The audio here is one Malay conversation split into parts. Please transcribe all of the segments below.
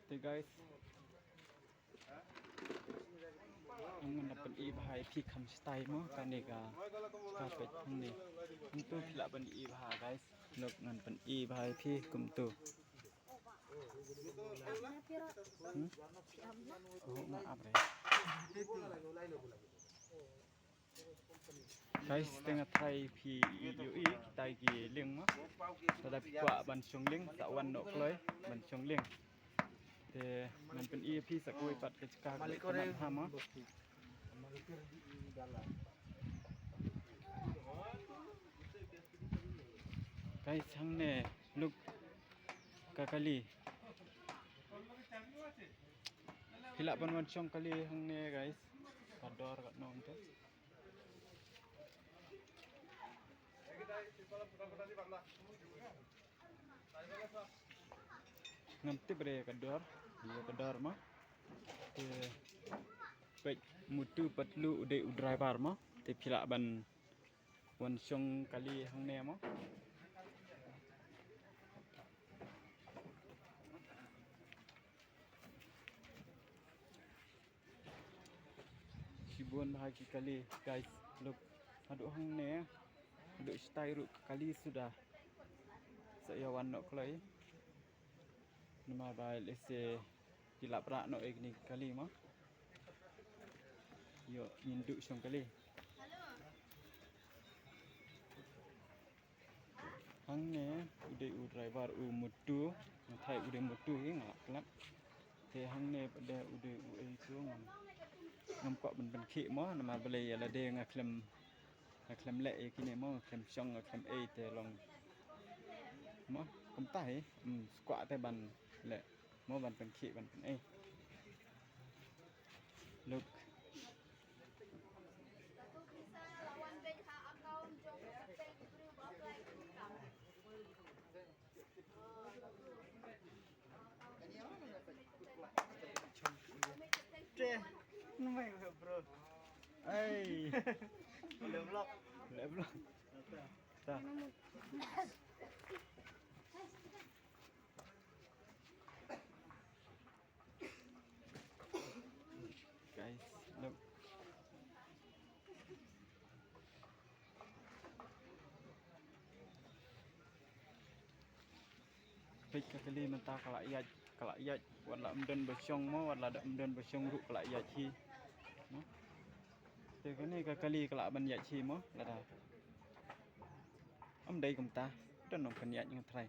Thì guys, ang napan ibahay pi kam stay mo kaniga kapit ni untuk pila ban ibaha guys lok ngan pan ibahay pi kumtu oh maaf re guys tengah try pi yui kita gi ling mo tada kwa ban sung ling tak wan nok kloi ban sung ling thì mìnhเป็นอีพี่สักวยปัดกิจการกันทำมั้งไก่ช่างเนี่ยลูกกะกะลีพิลาวันช่องกะลีช่างเนี่ย guys กัดดอร์กัดน้องเถอะnganti bre kador dia kador mah te pek mutu patlu ude driver mah te pila ban wan song kali hang ne mah sibun bahagi kali guys look aduk hang ne aduk style ruk kali sudah saya wan nok klai nama baik lese tilap rak no egni kali mah yo induk song kali hang ne ude driver mutu thai ude mutu ngak kelap te hang ne pada ude itu ngam kok ben khi mah nama beli ala de ngaklem le kini mah ngaklem song ngaklem te long mah kum tai squat te ban le mah ban ben khi ban look Nó mày bro. ay Lem lock. ta guys look pik kali mentah kalau iya wala amdan besyong mo wala da amdan besyong ru kalau iya chi no te kani kali kalau ban iya chi mo la da am dai kum ta dan no kan iya yang try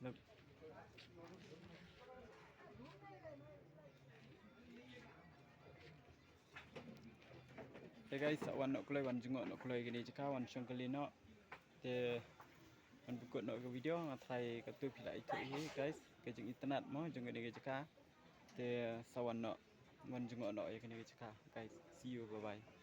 look te guys wan nok kloi wan jengok nok kloi gini jeka wan syong kali no te man bukut nok ke video ngatrai ka tu pila itu guys ke jeng internet mo jeng gini jeka te sawan nok wan jengok nok ya gini jeka guys see you bye bye